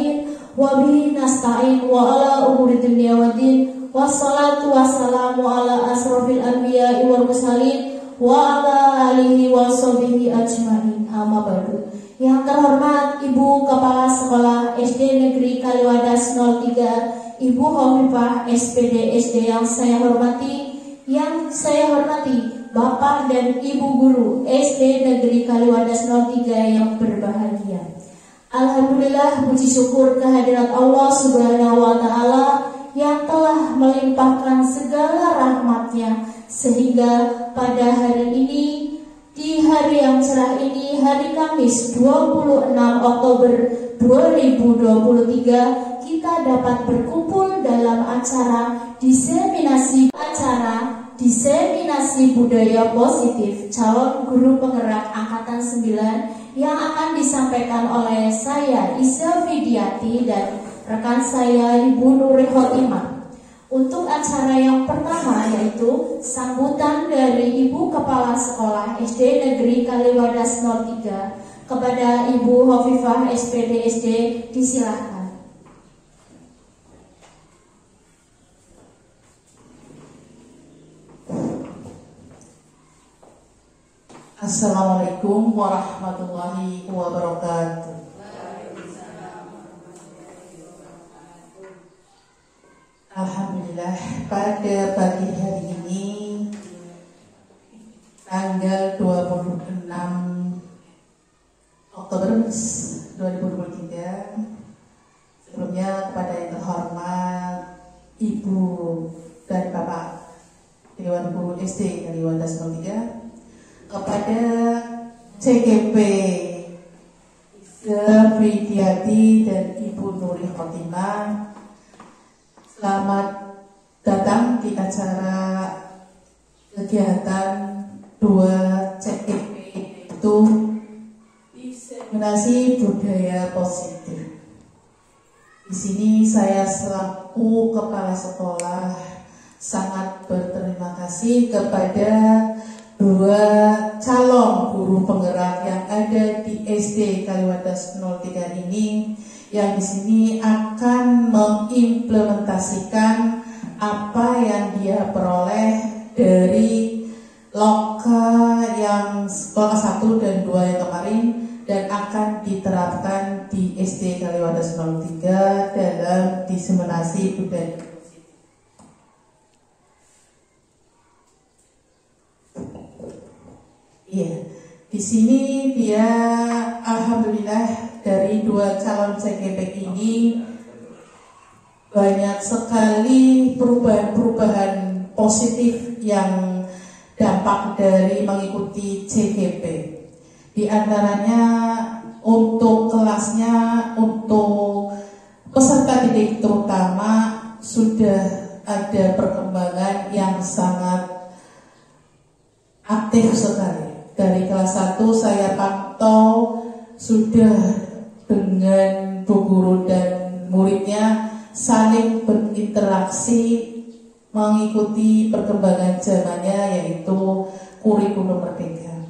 mursalin wa bihi nasta'in wa ala umuri dunya waddin wassalatu wassalamu ala asrofil anbiya'i wal mursalin wa ala alihi wa sahbihi ajma'in. Amma ba'du. Yang terhormat Ibu Kepala Sekolah SD Negeri Kaliwadas 03, Ibu Hovifah SPD SD yang saya hormati, Bapak dan Ibu Guru SD Negeri Kaliwadas 03 yang berbahagia. Alhamdulillah, puji syukur kehadirat Allah Subhanahu wa Ta'ala yang telah melimpahkan segala rahmatnya, sehingga pada hari ini, di hari yang cerah ini, hari Kamis 26 Oktober 2023, kita dapat berkumpul dalam acara diseminasi budaya positif calon guru penggerak angkatan 9 yang akan disampaikan oleh saya Isya Fidiati dan rekan saya Ibu Nuri Khotimah. Untuk acara yang pertama yaitu sambutan dari Ibu Kepala Sekolah SD Negeri Kaliwadas 03 kepada Ibu Hovifah SPD SD, disilahkan. Assalamualaikum warahmatullahi wabarakatuh. Alhamdulillah, pada pagi hari ini tanggal 26 Oktober 2023, sebelumnya kepada yang terhormat Ibu dan Bapak Dewan Guru SD Kaliwadas 03, kepada CGP Isya Fidiati dan Ibu Nuri Khotimah, selamat datang di acara kegiatan 2 CGP, itu diseminasi budaya positif. Di sini saya selaku kepala sekolah sangat berterima kasih kepada 2 calon guru penggerak yang ada di SD Kaliwadas 03 ini, yang di sini akan mengimplementasikan apa yang dia peroleh dari loka yang kelas 1 dan 2 yang kemarin, dan akan diterapkan di SD Kaliwadas 03 dalam diseminasi budaya. Iya, di sini dia alhamdulillah dari 2 calon CGP ini banyak sekali perubahan-perubahan positif yang dampak dari mengikuti CGP. Di antaranya untuk kelasnya, untuk peserta didik terutama sudah ada perkembangan yang sangat aktif sekali. Dari kelas 1 saya pantau sudah dengan bu guru dan muridnya saling berinteraksi mengikuti perkembangan zamannya, yaitu kurikulum merdeka.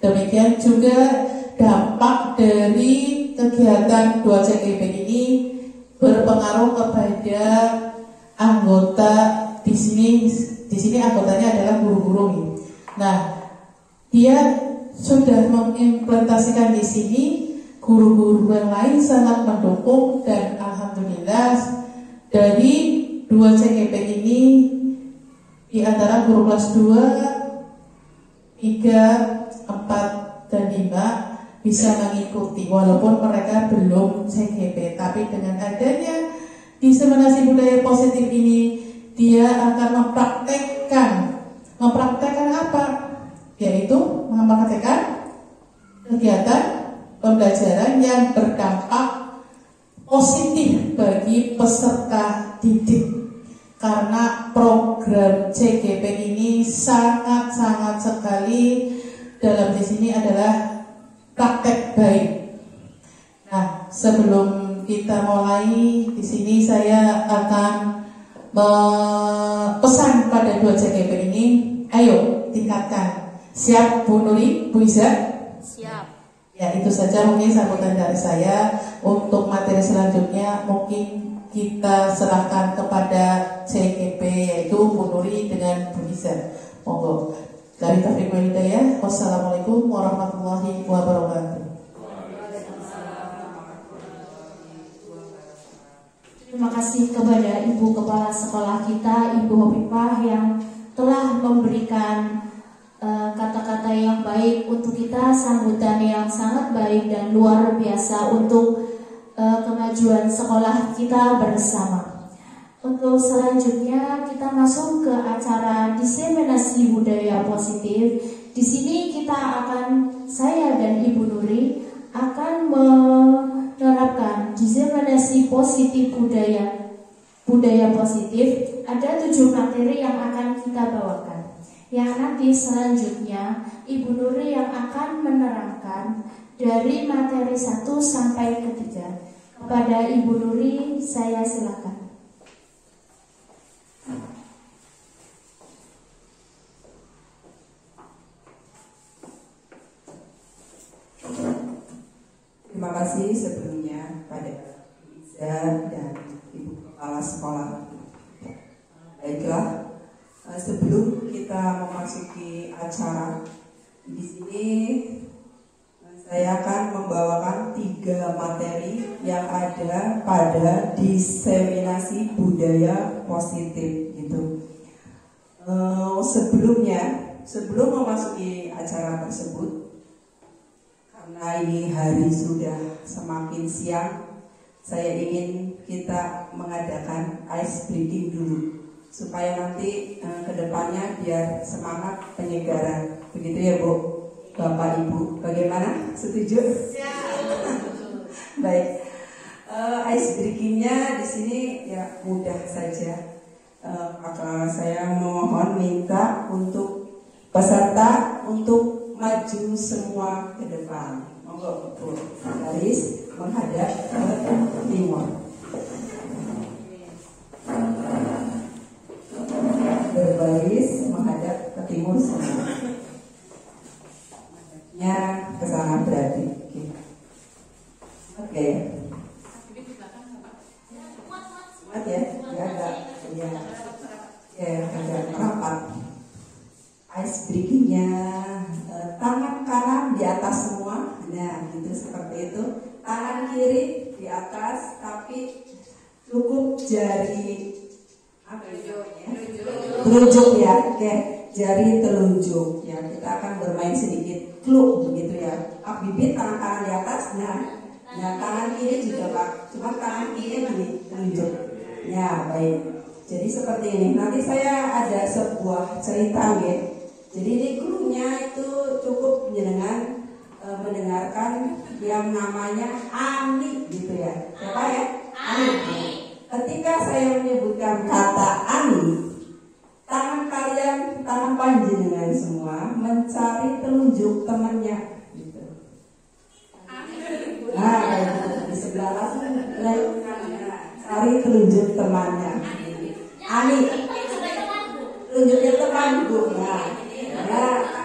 Demikian juga dampak dari kegiatan 2 CGP ini berpengaruh kepada anggota di sini anggotanya adalah guru-guru nih. Nah, dia sudah mengimplementasikan di sini, guru-guru yang lain sangat mendukung, dan alhamdulillah dari 2 CGP ini di antara guru kelas 2, 3, 4, dan 5 bisa mengikuti walaupun mereka belum CGP, tapi dengan adanya diseminasi budaya positif ini, dia akan mempraktekkan apa? Yaitu mempraktekkan kegiatan pembelajaran yang berdampak positif bagi peserta didik, karena program CGP ini sangat-sangat sekali dalam di sini adalah praktek baik. Nah, sebelum kita mulai di sini saya akan pesan pada 2 CGP ini, ayo tingkatkan. Siap Bu Nuri, Bu Iza? Siap. Ya, itu saja mungkin sambutan dari saya. Untuk materi selanjutnya mungkin kita serahkan kepada CGP, yaitu Bu Nuri dengan Bu Iza. Monggo. Dari Taufiq wal Hidayah. Wassalamualaikum warahmatullahi wabarakatuh. Terima kasih kepada Ibu Kepala Sekolah kita, Ibu Hopipah, yang telah memberikan kata-kata yang baik untuk kita, sambutan yang sangat baik dan luar biasa untuk kemajuan sekolah kita bersama. Untuk selanjutnya kita masuk ke acara diseminasi budaya positif. Di sini saya dan Ibu Nuri akan menerapkan diseminasi positif budaya positif. Ada 7 materi yang akan kita bawakan. Yang nanti selanjutnya Ibu Nuri yang akan menerangkan dari materi 1 sampai ke 3. Kepada Ibu Nuri saya silakan. Terima kasih sebelumnya pada Iza dan Ibu Kepala Sekolah. Baiklah, sebelum kita memasuki acara di sini, saya akan membawakan 3 materi yang ada pada diseminasi budaya positif gitu. Sebelum memasuki acara tersebut, karena ini hari sudah semakin siang, saya ingin kita mengadakan ice breaking dulu supaya nanti kedepannya biar semangat penyegaran. Begitu ya Bu, Bapak Ibu, bagaimana? Setuju? Baik, ice breakingnya di sini ya mudah saja. Maka saya memohon minta untuk peserta untuk maju semua ke depan. Monggo garis menghadap ke timur. Berbaris menghadap ke timur semua. Nya ke sana berarti. Oke. Kuat ya? Ya enggak. Ya agak merapat. Ice breakingnya tangan kanan di atas semua. Nah gitu, seperti itu. Tangan kiri di atas, tapi cukup jari telunjuk ya. Oke, jari telunjuk ya. Kita akan bermain sedikit klub begitu ya. Bibit tangan kanan di atas. Nah tangan kiri juga Pak, cuma tangan kiri gini telunjuk. Ya baik. Jadi seperti ini. Nanti saya ada sebuah cerita ya. Jadi ini grupnya itu cukup mendengarkan yang namanya Ani gitu ya. Siapa ya? Ani. Ketika saya menyebutkan kata Ani, tangan kalian, tangan panjenengan semua mencari telunjuk temannya gitu. Nah, di sebelah langsung cari telunjuk temannya. Ani, telunjuknya temanku. Nah,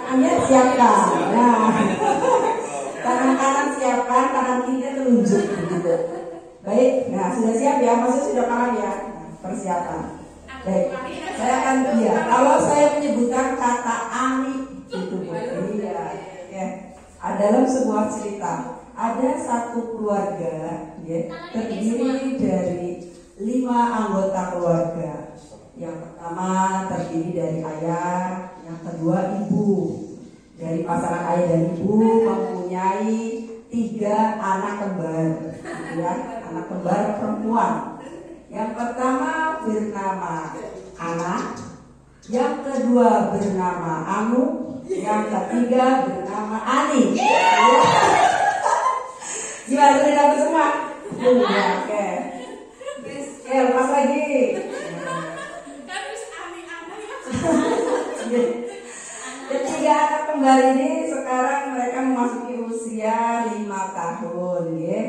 tangannya siapkan. Nah, tangan kanan siapkan, tangan kiri telunjuk begitu. Baik, nah sudah siap ya, maksudnya sudah paham ya, persiapan. Baik, saya akan kalau saya menyebutkan kata Ani itu iya, ya. Dalam sebuah cerita ada satu keluarga, ya, terdiri dari 5 anggota keluarga. Yang pertama terdiri dari ayah, yang kedua ibu. Dari pasangan ayah dan ibu mempunyai 3 anak kembar, ya, anak kembar perempuan. Yang pertama bernama Ana, yang kedua bernama Anu, yang ketiga bernama Ani. Gimana sudah dapat semua? Oke. Lepas lagi. Ketiga anak kembar ini sekarang mereka memasuki usia 5 tahun, ya.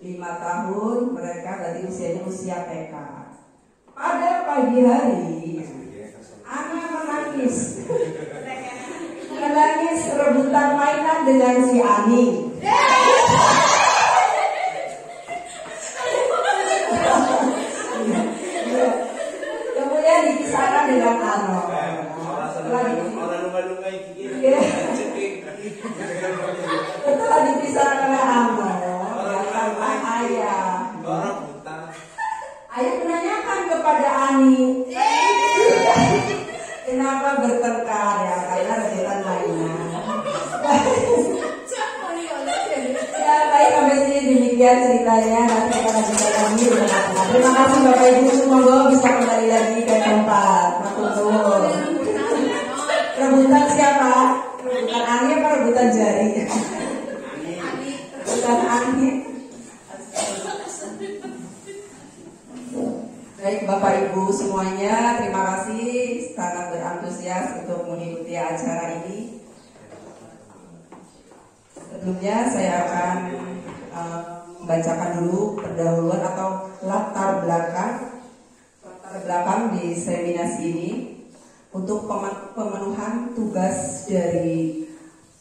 5 tahun mereka berarti usianya usia TK. Pada pagi hari, anak menangis rebutan mainan dengan si Ani. dengan Ano. Setelah dipisah oleh Ano, datanglah ayah. Ayah menanyakan kepada Ani, kenapa bertengkar ya? Karena rebutan mainan. Ya baik, sampai sini demikian ceritanya. Nanti akan lanjutkan lagi di tengah-tengah. Terima kasih Bapak Ibu, semoga bisa kembali lagi ke tempat. Matur. Rebutan siapa? Rebutan Ani apa rebutan jari? Rebutan Ani. Baik Bapak Ibu semuanya, terima kasih sangat berantusias untuk mengikuti acara ini. Sebelumnya saya akan membacakan dulu pendahuluan atau latar belakang di seminasi ini untuk pemenuhan tugas dari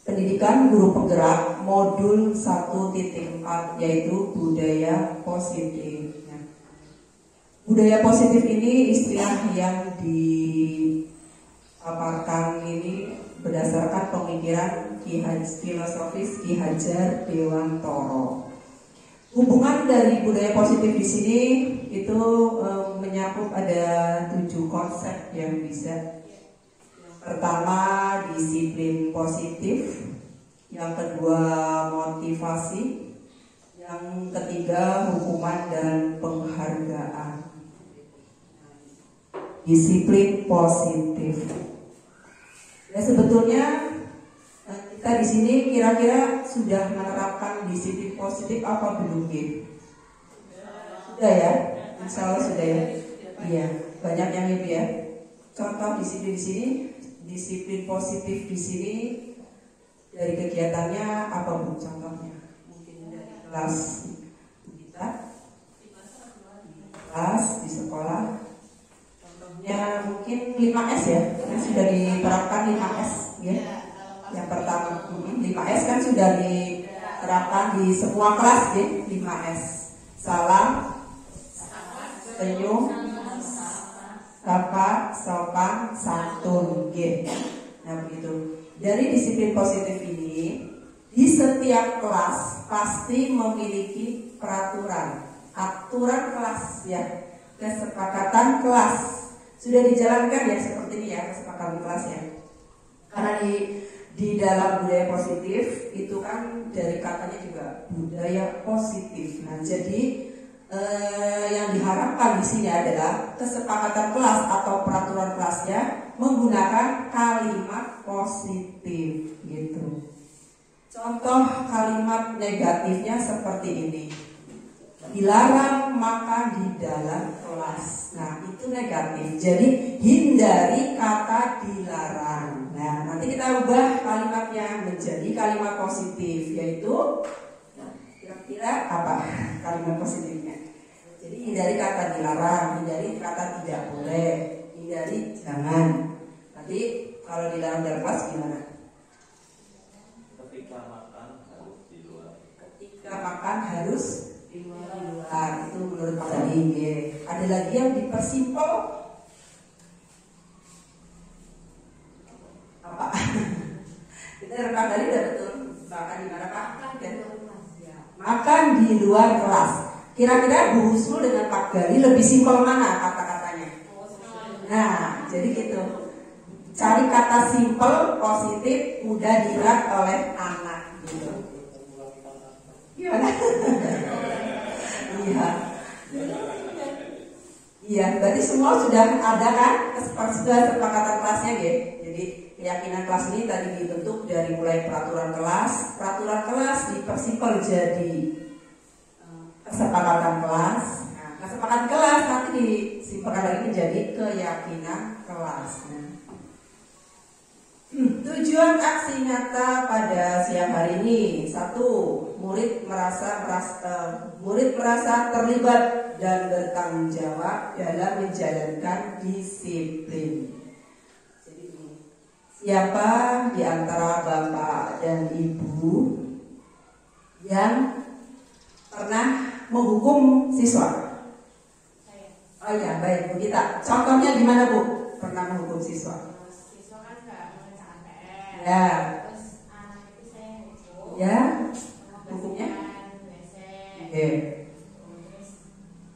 pendidikan guru penggerak modul 1.4 yaitu budaya positif. Budaya positif ini istilah yang dipaparkan ini berdasarkan pemikiran filosofis Ki Hajar Dewantoro. Hubungan dari budaya positif di sini itu menyakup ada 7 konsep yang bisa. Yang pertama disiplin positif, yang kedua motivasi, yang ketiga hukuman dan penghargaan. Disiplin positif. Ya sebetulnya kita di sini kira-kira sudah menerapkan disiplin positif apa belum gitu? Sudah ya, insya Allah sudah ya. Iya, banyak yang itu ya. Contoh di sini disiplin positif di sini dari kegiatannya apa bu? Contohnya mungkin dari kelas kita, kelas di sekolah. Ya mungkin 5S ya, yang sudah diterapkan 5S ya. Yang pertama 5S kan sudah diterapkan di semua kelas ya. 5S, salam, senyum, sapa, sopan, santun G. Nah begitu. Dari disiplin positif ini di setiap kelas pasti memiliki aturan kelas ya, kesepakatan kelas. Sudah dijalankan ya seperti ini ya, kesepakatan kelas ya. Karena di dalam budaya positif itu kan dari katanya juga budaya positif. Nah, jadi yang diharapkan di sini adalah kesepakatan kelas atau peraturan kelasnya menggunakan kalimat positif gitu. Contoh kalimat negatifnya seperti ini. Dilarang makan di dalam kelas. Nah itu negatif. Jadi hindari kata dilarang. Nah nanti kita ubah kalimatnya menjadi kalimat positif, yaitu kira-kira apa kalimat positifnya? Jadi hindari kata dilarang, hindari kata tidak boleh, hindari jangan. Nanti kalau dilarang dalam kelas gimana? Ketika makan harus di luar. Ketika makan harus di luar. Itu menurut Pak Tadi. Ada lagi yang dipersimpel apa? Kita rekam tadi udah betul. Makan di mana Pak? Makan di luar kelas. Kira-kira Bu Husnul dengan Pak Gali lebih simpel mana kata-katanya? Nah, jadi gitu. Cari kata simpel, positif, mudah diingat oleh anak gitu. Gimana? Iya, berarti semua sudah ada kan kesepakatan kelasnya gitu. Jadi keyakinan kelas ini tadi dibentuk dari mulai peraturan kelas dipersimpel jadi kesepakatan kelas. Nah, kesepakatan kelas nanti disimpelkan lagi menjadi keyakinan kelas. Tujuan aksi nyata pada siang hari ini: 1. Murid merasa terlibat dan bertanggung jawab dalam menjalankan disiplin. Jadi siapa di antara Bapak dan Ibu yang pernah menghukum siswa? Oh ya, baik Bu Gita. Contohnya gimana Bu? pernah menghukum siswa? Siswa kan nggak mengerjakan PR. Ya. Terus anak itu saya hukum. Ya. Hukumnya? WC. Oke. Terus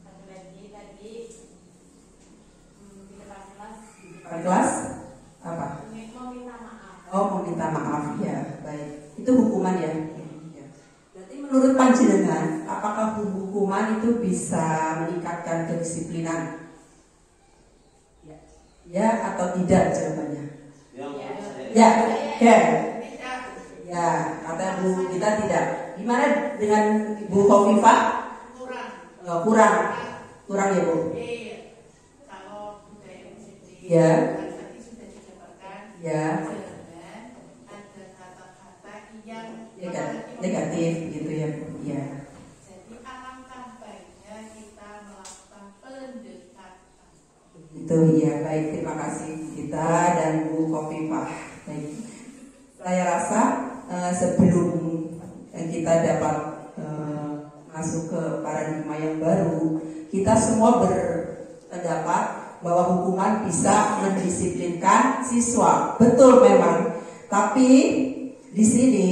satu lagi tadi di depan kelas. Depan kelas apa? Meminta maaf. Oh, meminta maaf ya, baik. Itu hukuman ya. Berarti menurut panjenengan, apakah hukuman itu bisa meningkatkan kedisiplinan? Ya atau tidak jawabannya? Ya, ya. Ya, kata Bu kita tidak. Gimana dengan Bu Khofifah? Kurang ya Bu? Kalau budaya disiplin. Ya. Tadi sudah dijabarkan. Ya. Ada kata-kata yang Negatif gitu ya Bu. Ya. Jadi alangkah baiknya kita melakukan pendekatan. Itu ya, baik, terima kasih kita dan Bu Khofifah. Baik. Saya rasa sebelum kita dapat masuk ke paradigma yang baru, kita semua berpendapat bahwa hukuman bisa mendisiplinkan siswa. Betul memang. Tapi di sini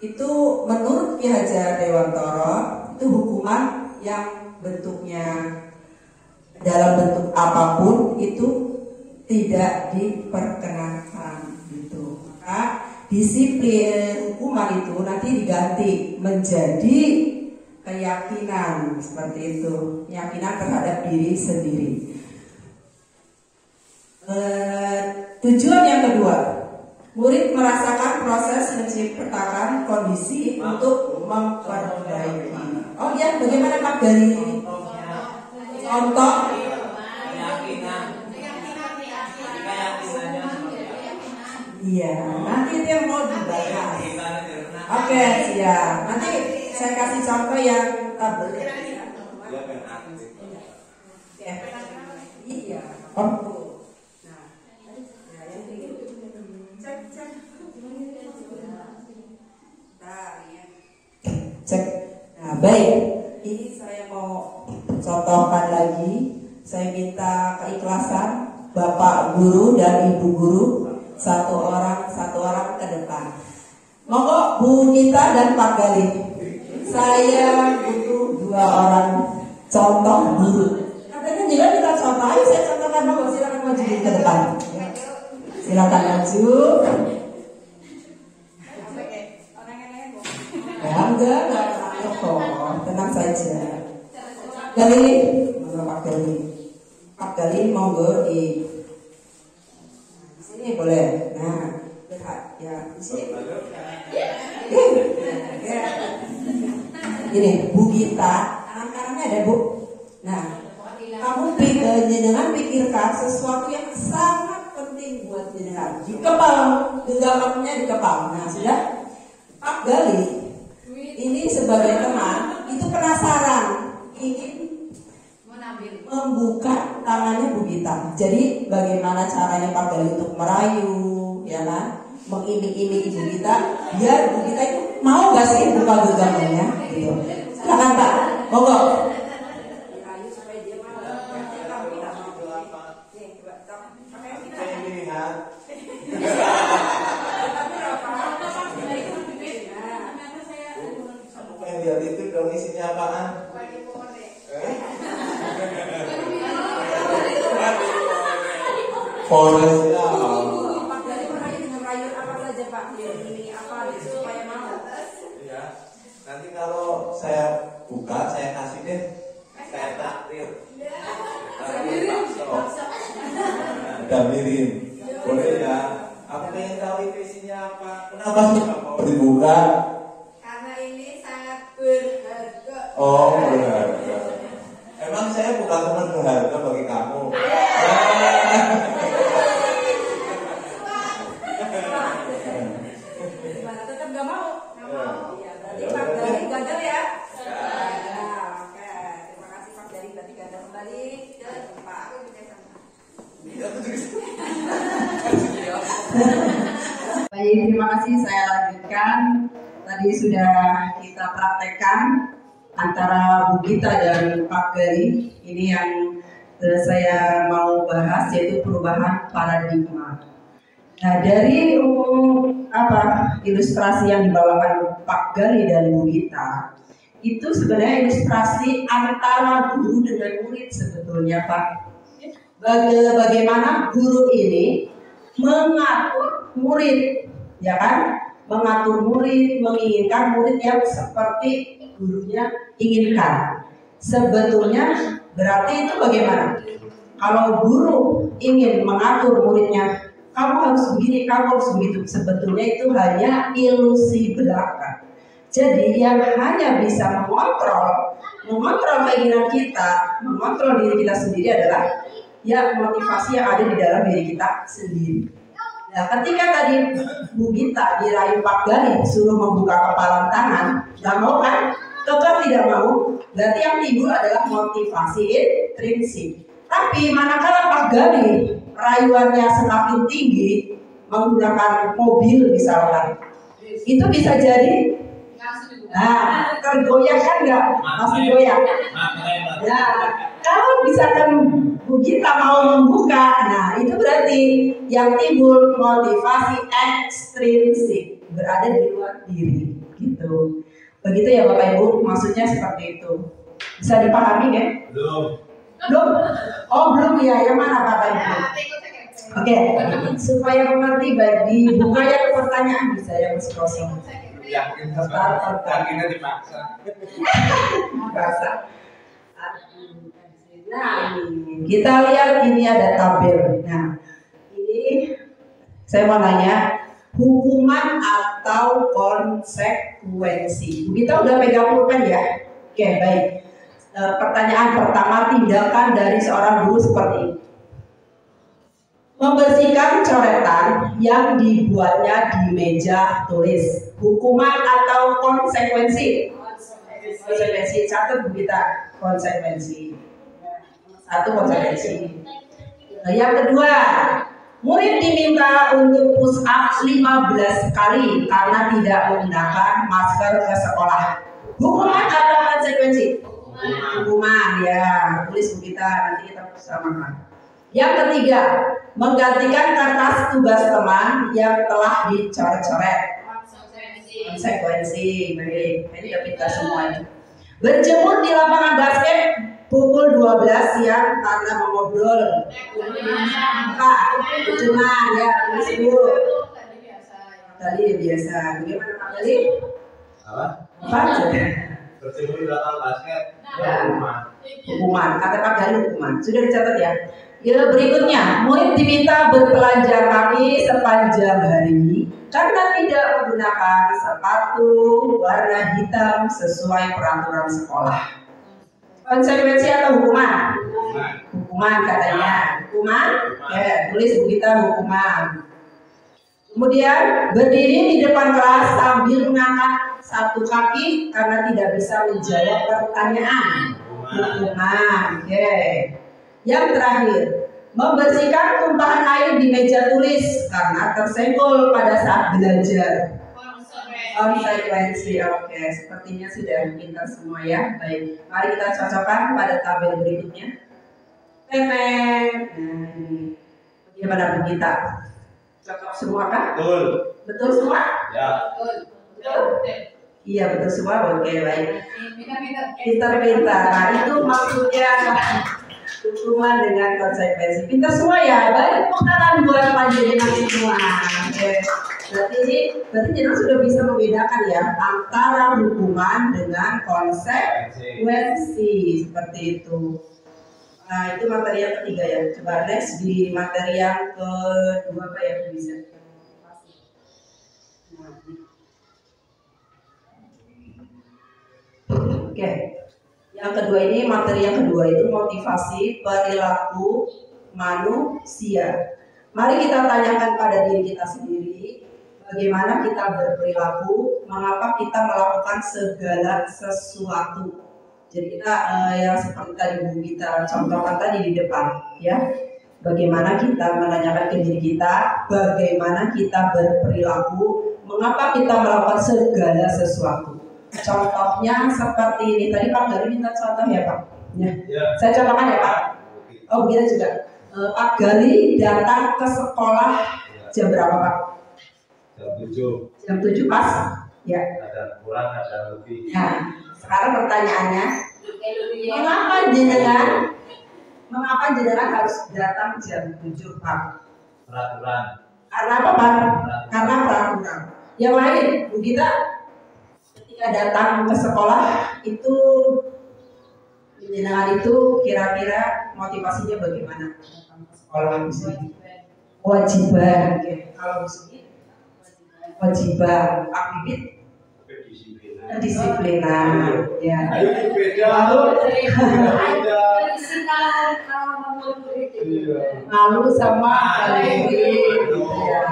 itu menurut Ki Hajar Dewantara itu hukuman yang bentuknya dalam bentuk apapun itu tidak diperkenankan gitu. Maka disiplin hukuman itu nanti diganti menjadi keyakinan seperti itu, keyakinan terhadap diri sendiri. Tujuan yang kedua, murid merasakan proses menciptakan kondisi untuk memperbaiki. Oh ya, bagaimana Pak Gali ini? Contoh? Iya, nanti itu yang mau dibahas. Oke, siap. Nanti saya kasih contoh yang tabel. Iya. Oh. Cek. Nah, baik. Ini saya mau contohkan lagi. Saya minta keikhlasan Bapak Guru dan Ibu Guru satu orang ke depan. Monggo Bu Gita dan Pak Gali. Saya butuh 2 orang contoh guru. Katanya juga kita contoh. Ayo saya contohkan, monggo silakan maju ke depan. Silakan maju. Ya enggak kok. Tenang saja. Gali, monggo Pak Gali. Pak Gali monggo di sini boleh. Nah, lihat ya di sini. Ini Bu Gita, tangan kanannya ada Bu. Nah, kamu jenengan pikirkan sesuatu yang sangat penting buat jenengan di kepala, genggamannya di kepala. Nah, sudah. Pak Gali, ini sebagai teman itu penasaran, ingin membuka tangannya Bu Gita. Jadi bagaimana caranya Pak Gali untuk merayu, ya kan? Mengiming-iming Ibu Gita, biar Bu Gita itu mau gak sih buka genggamannya gitu. Silakan Pak, monggo. Lihat itu dong isinya apaan? Forest ya. Pak Gali merayu dengan rayuan apa saja Pak? Ini apa supaya mau? Ya. Nanti kalau saya buka, saya kasih deh. Saya takdir. Ada mirim. Boleh ya. Aku pengen tahu itu isinya apa. Kenapa sih mau dibuka? Karena ini sangat berharga. Oh, berharga. Emang saya bukan teman berharga bagi kamu. Gimana, tetap gak mau? Gak mau. Iya, berarti Pak Gali gagal ya? Gagal. Oke, terima kasih Pak Gali, berarti gagal kembali ke Pak. Baik, terima kasih. Saya lanjutkan. Tadi sudah kita praktekkan antara Bu Gita dan Pak Gali. Ini yang saya mau bahas yaitu perubahan paradigma. Nah, dari ilustrasi yang dibawakan Pak Gali dan Bu Gita, itu sebenarnya ilustrasi antara guru dengan murid sebetulnya, Pak. Bagaimana guru ini mengatur murid, ya kan? Mengatur murid, menginginkan murid yang seperti gurunya inginkan. Sebetulnya berarti itu bagaimana? Kalau guru ingin mengatur muridnya, kamu harus begini, kamu harus begitu. Sebetulnya itu hanya ilusi belaka. Jadi yang hanya bisa mengontrol keinginan kita, mengontrol diri kita sendiri adalah ya motivasi yang ada di dalam diri kita sendiri. Nah, ketika tadi Bu Gita dirayu Pak Gali suruh membuka kepalan tangan, nggak mau kan? Tetap tidak mau. Berarti yang timbul adalah motivasi intrinsik. Tapi manakala Pak Gali rayuannya semakin tinggi menggunakan mobil misalkan, itu bisa jadi tergoyah kan nggak? Masih goyah. Nah, kalau misalkan Bu Gita mau membuka, nah itu berarti yang timbul motivasi ekstrinsik, berada di luar diri, gitu. Begitu ya Bapak Ibu, maksudnya seperti itu. Bisa dipahami ya? Belum? Oh belum ya, yang mana Bapak Ibu? Oke, supaya mengerti baik dibuka ya ke pertanyaan bisa ya Mas Kosong. Yakinnya dipaksa. Nah, kita lihat ini ada tabel. Nah, ini saya mau nanya hukuman atau konsekuensi. Kita udah pegang pulpen ya? Oke, baik. Pertanyaan pertama, tindakan dari seorang guru seperti ini. Membersihkan coretan yang dibuatnya di meja tulis. Hukuman atau konsekuensi? Konsekuensi, catat kita konsekuensi. Satu konsekuensi. Yang kedua, murid diminta untuk push up 15 kali karena tidak menggunakan masker ke sekolah. Hukuman atau konsekuensi? Hukuman ya, tulis kita nanti kita samakan. Yang ketiga, menggantikan kertas tugas teman yang telah dicoret-coret. Konsekuensi, baik. Ini udah pintar semuanya. Berjemur di lapangan basket pukul 12 siang karena mengobrol. Cuma ya, tulis dulu. Tadi biasa. Bagaimana Pak Gali? Apa? Berjemur di lapangan basket. Hukuman. Kata Pak Gali hukuman. Sudah dicatat ya? Ya, berikutnya, murid diminta bertelanjang kaki sepanjang hari karena tidak menggunakan sepatu warna hitam sesuai peraturan sekolah. Konsekuensi atau hukuman? Hukuman katanya. Hukuman? Ya, tulis kita hukuman. Kemudian berdiri di depan kelas sambil mengangkat satu kaki karena tidak bisa menjawab pertanyaan. Hukuman. Oke. Yang terakhir, membersihkan tumpahan air di meja tulis karena tersenggol pada saat belajar. Konsekuensi, oke, sepertinya sudah pintar semua ya. Baik, mari kita cocokkan pada tabel berikutnya. Nah, ini bagaimana Bu Gita? Cocok semua kan? Betul. Betul semua? Ya. Betul. Iya betul semua, oke baik. Pintar-pintar. Nah itu maksudnya hukuman dengan konsekuensi. Pintar semua ya, baik tepuk tangan buat panjenengan semua. Oke. Berarti jenengan sudah bisa membedakan ya antara hukuman dengan konsekuensi seperti itu. Nah itu materi yang ketiga ya. Coba next di materi yang kedua apa ya bisa? Oke. Yang kedua ini materi yang kedua itu motivasi perilaku manusia. Mari kita tanyakan pada diri kita sendiri, bagaimana kita berperilaku, mengapa kita melakukan segala sesuatu. Jadi kita yang seperti tadi Bu kita contohkan tadi di depan, ya. Bagaimana kita menanyakan ke diri kita, bagaimana kita berperilaku, mengapa kita melakukan segala sesuatu. Contohnya seperti ini tadi Pak Gali minta contoh ya Pak. Ya. Saya contohkan ya Pak. Oh begitu juga. Pak Gali datang ke sekolah jam berapa Pak? Jam 7. Jam 7 pas? Ya. Ada kurang, ada lebih. Nah, sekarang pertanyaannya, mengapa jenengan harus datang jam 7 Pak? Peraturan. Karena apa Pak? Karena peraturan. Yang lain, Bu Gita, ketika datang ke sekolah itu jenengan itu kira-kira motivasinya bagaimana datang ke sekolah di sini? Kewajiban. Oke. Kalau di sini kewajiban. Pak Bibit kedisiplinan. Ya. Ayo beda. Malu sama disiplin. Ya.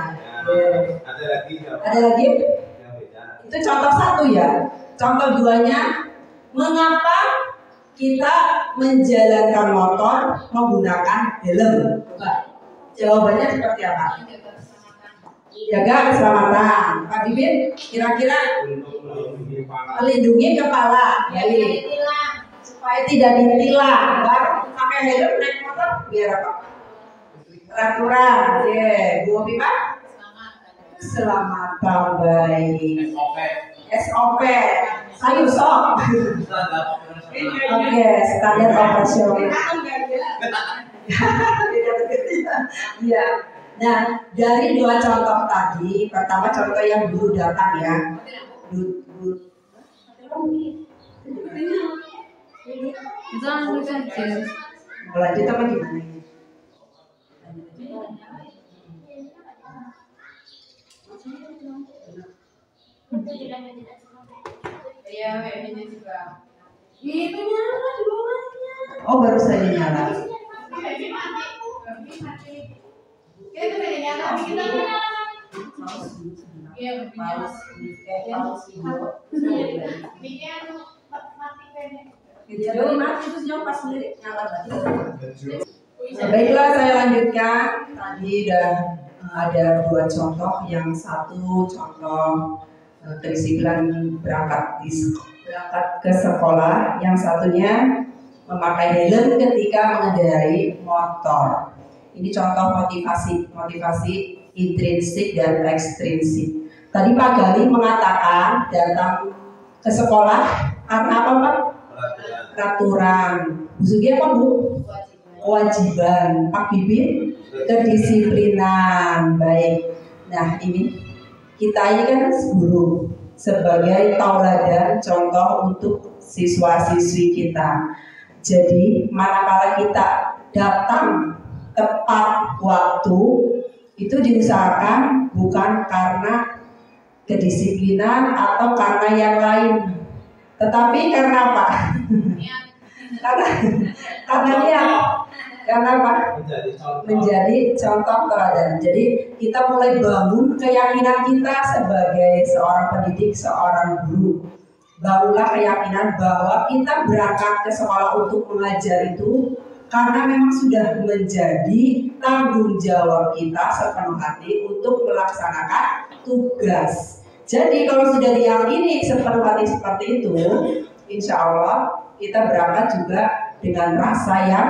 Ada lagi nggak? Ada lagi? Yang beda. Itu contoh satu ya. Contoh duanya, mengapa kita menjalankan motor menggunakan helm? Coba. Jawabannya seperti apa? Jaga keselamatan. Pak Bibit, kira-kira melindungi kepala, ya, supaya tidak ditilang. Pakai helm naik motor biar apa? Peraturan. Bu Pipa? Keselamatan baik. SOP. Ayo sok. Oke, standar operasional. Iya. Nah, dari dua contoh tadi, pertama contoh yang dulu datang ya. Mau lanjut apa gimana? Oh, baru saja nyala. Baiklah, saya lanjutkan. Tadi udah ada dua contoh. Yang satu contoh kedisiplinan berangkat ke sekolah. Yang satunya memakai helm ketika mengendarai motor. Ini contoh motivasi intrinsik dan ekstrinsik. Tadi Pak Gali mengatakan datang ke sekolah karena apa Pak? Peraturan. Bu Sugi apa Bu? Kewajiban. Pak Bibit? Kedisiplinan. Baik. Nah ini kita ini kan guru sebagai tauladan contoh untuk siswa-siswi kita. Jadi manakala kita datang tepat waktu itu diusahakan bukan karena kedisiplinan atau karena yang lain, tetapi karena apa? karena niat, karena apa? Menjadi contoh teladan. Jadi kita mulai bangun keyakinan kita sebagai seorang pendidik, seorang guru. Bangunlah keyakinan bahwa kita berangkat ke sekolah untuk mengajar itu karena memang sudah menjadi tanggung jawab kita sepenuh hati untuk melaksanakan tugas. Jadi kalau sudah diyakini sepenuh hati seperti itu, insya Allah kita berangkat juga dengan rasa yang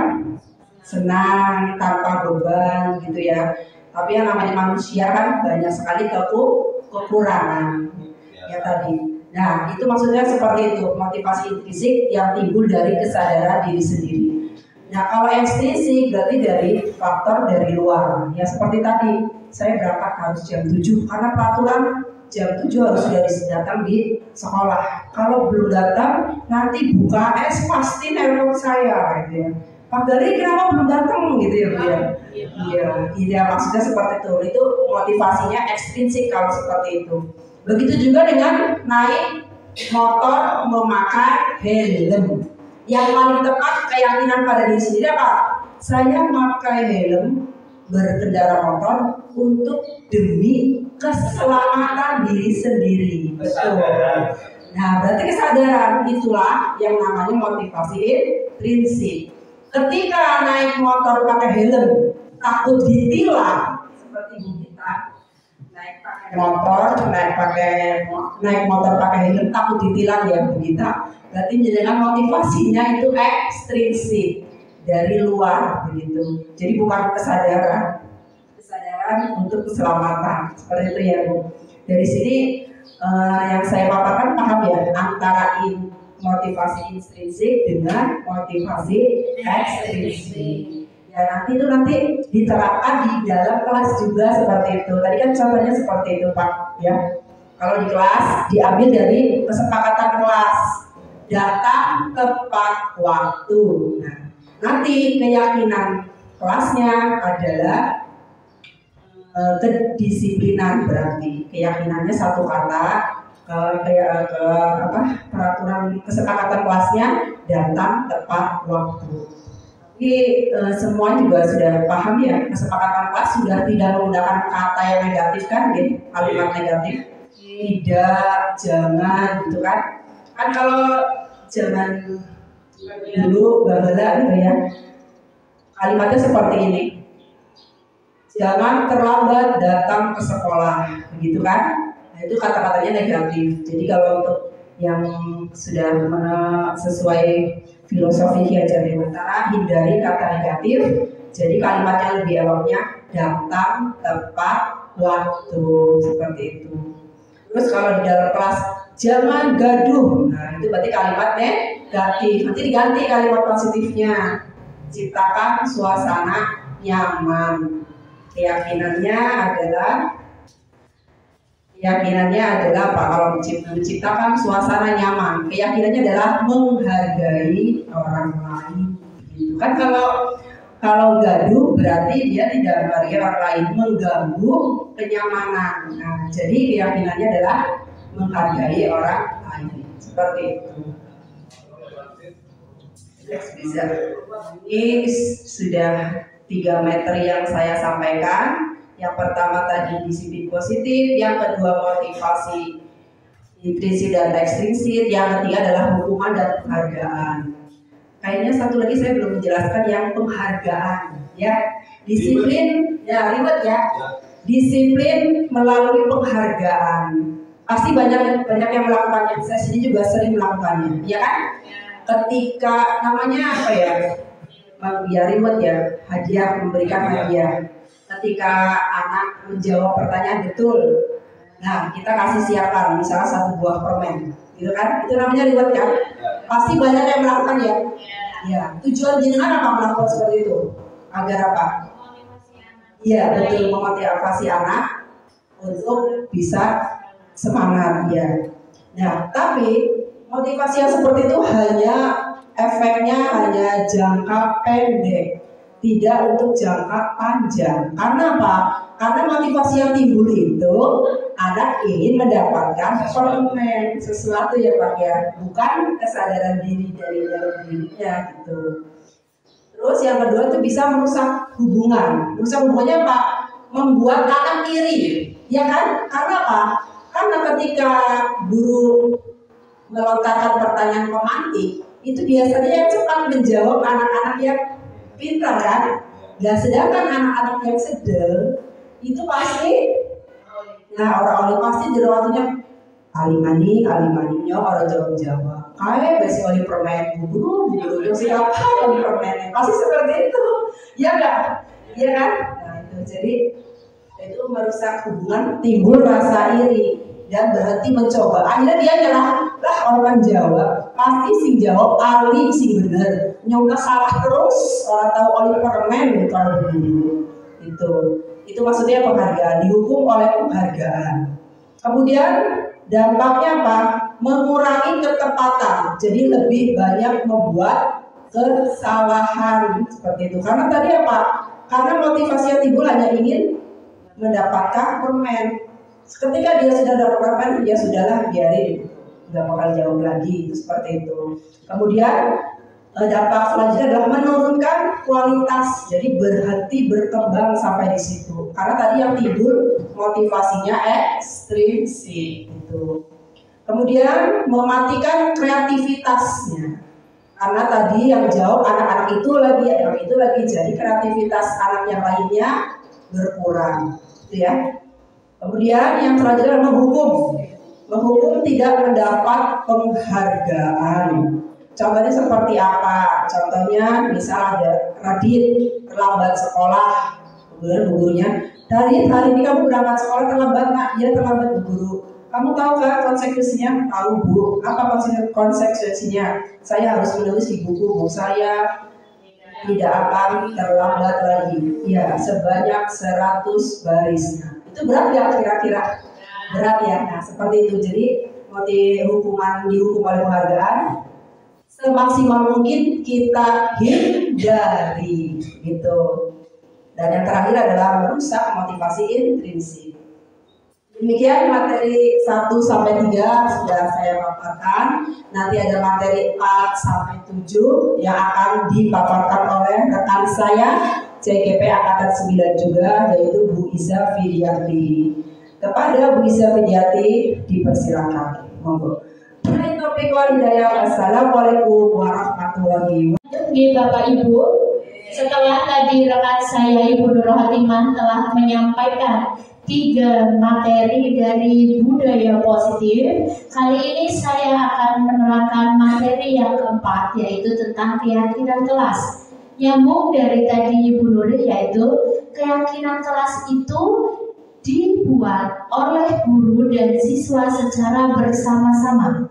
senang, tanpa beban gitu ya. Tapi yang namanya manusia kan banyak sekali kekurangan ya tadi. Nah itu maksudnya seperti itu, motivasi intrinsik yang timbul dari kesadaran diri sendiri. Nah kalau ekstrinsik berarti dari faktor dari luar. Ya seperti tadi, saya berangkat harus jam 7 karena peraturan jam 7 harus sudah datang di sekolah. Kalau belum datang nanti buka es pasti nelpon saya gitu ya. Pak Gali kenapa belum datang gitu ya Bu ya? Iya maksudnya seperti itu. Itu motivasinya ekstrinsik kalau seperti itu. Begitu juga dengan naik motor memakai helm. Yang paling tepat keyakinan pada diri sendiri apa? Saya memakai helm berkendara motor untuk demi keselamatan diri sendiri. Betul. Nah, berarti kesadaran itulah yang namanya motivasi intrinsik. Ketika naik motor pakai helm takut ditilang seperti kita naik pakai motor pakai helm takut ditilang ya Bu Gita. Berarti menjadikan motivasinya itu ekstrinsik. dari luar begitu. Jadi bukan kesadaran untuk keselamatan seperti itu ya Bu. Dari sini yang saya paparkan paham ya antara motivasi intrinsik dengan motivasi ekstrinsik. Ya nanti diterapkan di dalam kelas juga seperti itu. Tadi kan contohnya seperti itu Pak ya. Kalau di kelas diambil dari kesepakatan kelas, datang tepat waktu. Nah, nanti keyakinan kelasnya adalah kedisiplinan, berarti keyakinannya satu kata, peraturan kesepakatan kelasnya datang tepat waktu. Jadi semua juga sudah paham ya, kesepakatan kelas sudah tidak menggunakan kata yang negatif kan, gitu, kalimat negatif, tidak, jangan, gitu kan. Kan kalau zaman dulu babala gitu ya, kalimatnya seperti ini. Jangan terlambat datang ke sekolah, begitu kan? Nah, itu kata-katanya negatif. Jadi kalau untuk yang sudah sesuai filosofi Ki Hajar Dewantara, hindari kata negatif. Jadi kalimatnya lebih eloknya datang tepat waktu, seperti itu. Terus kalau di dalam kelas jangan gaduh, nah itu berarti kalimat negatif. Nanti diganti kalimat positifnya. Ciptakan suasana nyaman. Keyakinannya adalah apa? Kalau menciptakan suasana nyaman, keyakinannya adalah menghargai orang lain. Gitu kan, kalau gaduh berarti dia tidak menghargai orang lain, mengganggu kenyamanan. Nah, jadi keyakinannya adalah menghargai orang lain, seperti itu. Bisa. Ini sudah 3 materi yang saya sampaikan. Yang pertama tadi disiplin positif, yang kedua motivasi intrinsik dan ekstrinsik, yang ketiga adalah hukuman dan penghargaan. Kayaknya satu lagi saya belum menjelaskan yang penghargaan, ya. Disiplin, ya ribet ya. Disiplin melalui penghargaan. Pasti banyak yang melakukannya. Saya sendiri juga sering melakukannya, ya kan? Ketika namanya apa ya? Ya ribet ya, hadiah, memberikan hadiah. Ketika anak menjawab pertanyaan betul, nah kita kasih siapkan misalnya 1 buah permen, gitu kan? Itu namanya ribet kan? Pasti banyak yang melakukan ya. Ya, tujuan jenengan apa melakukan seperti itu? Agar apa? Iya betul, memotivasi anak untuk bisa semangat ya. Nah, tapi motivasi yang seperti itu efeknya hanya jangka pendek, tidak untuk jangka panjang. Karena apa? Karena motivasi yang timbul itu anak ingin mendapatkan permen sesuatu ya Pak ya, bukan kesadaran diri dari dalam dirinya gitu. Terus yang kedua itu bisa merusak hubungan. Merusak hubungannya apa? Membuat anak iri, ya kan? Karena apa? Karena ketika guru melontarkan pertanyaan pemantik, itu biasanya yang cepat menjawab anak-anak yang pintar kan. Dan sedangkan anak-anak yang sedang itu pasti, nah orang-orang pasti jerawatnya alimaninya orang jawab kayak besi oli permen buru siapa oli permen pasti seperti itu, ya enggak, ya kan? Nah itu jadi itu merusak hubungan, timbul rasa iri dan berhenti mencoba. Akhirnya dia nyerah, lah orang jawab pasti sing jawab ali sing bener, nyongka salah terus, orang tahu oli permen gitu kalau begini. Itu maksudnya penghargaan, dihukum oleh penghargaan. Kemudian dampaknya apa? Mengurangi ketepatan, jadi lebih banyak membuat kesalahan seperti itu. Karena tadi apa? Karena motivasi yang timbul hanya ingin mendapatkan permen. Ketika dia sudah dapat permen, ya sudahlah, biarin, nggak bakal jawab lagi, itu seperti itu. Kemudian dampak selanjutnya adalah menurunkan kualitas, jadi berhenti berkembang sampai di situ. Karena tadi yang timbul motivasinya ekstrinsik itu. Kemudian mematikan kreativitasnya. Karena tadi yang jawab anak-anak itu lagi, jadi kreativitas anak yang lainnya berkurang, gitu ya. Kemudian yang selanjutnya adalah menghukum tidak mendapat penghargaan. Contohnya seperti apa? Contohnya misal ada Radit terlambat sekolah, kemudian bu gurunya, Radit hari ini kamu berangkat sekolah terlambat nak? Ya terlambat bu guru. Kamu tahu kan konsekuensinya? Tahu bu. Apa konsekuensinya? Saya harus menulis di buku saya tidak akan terlambat lagi. Ya sebanyak 100 baris. Nah, itu berat ya kira-kira? Berat ya. Nah seperti itu. Jadi dihukum oleh penghargaan semaksimal mungkin kita hindari gitu. Dan yang terakhir adalah merusak motivasi intrinsik. Demikian materi 1 sampai 3 sudah saya paparkan. Nanti ada materi 4 sampai 7 yang akan dipaparkan oleh rekan saya CGP Angkatan 9 juga, yaitu Bu Iza Fidyati. Kepada Bu Iza Fidyati dipersilakan. Monggo. Assalamualaikum warahmatullahi wabarakatuh. Bapak Ibu, setelah tadi rekan saya Ibu Nur Hatimah telah menyampaikan 3 materi dari budaya positif, kali ini saya akan menerangkan materi yang keempat, yaitu tentang keyakinan kelas. Nyambung dari tadi Ibu Nur, yaitu keyakinan kelas itu dibuat oleh guru dan siswa secara bersama-sama.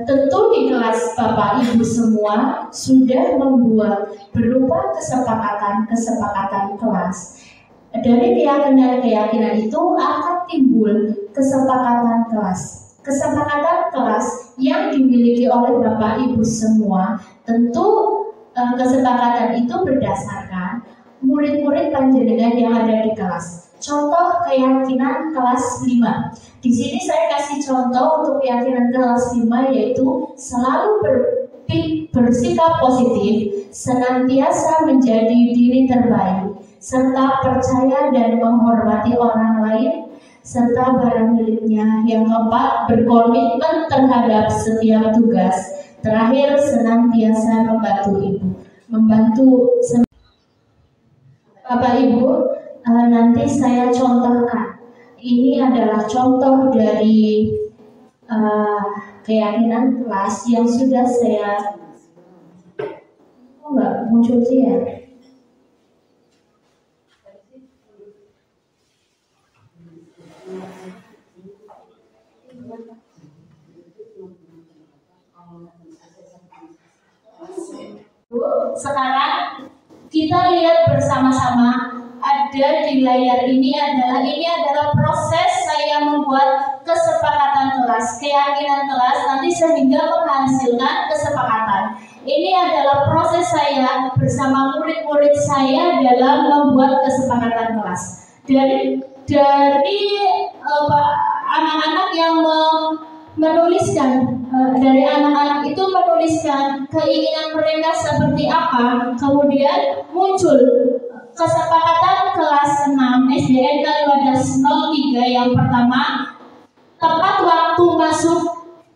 Tentu di kelas Bapak Ibu semua sudah membuat berupa kesepakatan kelas. Dari keyakinan itu akan timbul kesepakatan kelas. Kesepakatan kelas yang dimiliki oleh Bapak Ibu semua, tentu kesepakatan itu berdasarkan murid-murid panjenengan yang ada di kelas. Contoh keyakinan kelas 5. Di sini saya kasih contoh untuk keyakinan kelas 5, yaitu selalu bersikap positif, senantiasa menjadi diri terbaik, serta percaya dan menghormati orang lain, serta barang miliknya. Yang keempat, berkomitmen terhadap setiap tugas. Terakhir, senantiasa membantu Bapak Ibu, nanti saya contohkan. Ini adalah contoh dari keyakinan kelas yang sudah saya nggak muncul sih ya. Sekarang kita lihat bersama-sama. Ada di layar ini adalah proses saya membuat kesepakatan kelas, keyakinan kelas nanti sehingga menghasilkan kesepakatan. Ini adalah proses saya bersama murid-murid saya dalam membuat kesepakatan kelas. Dari anak-anak yang menuliskan, dari anak-anak itu menuliskan keinginan mereka seperti apa, kemudian muncul kesepakatan kelas 6 SDN Kaliwadas 03 yang pertama, tepat waktu masuk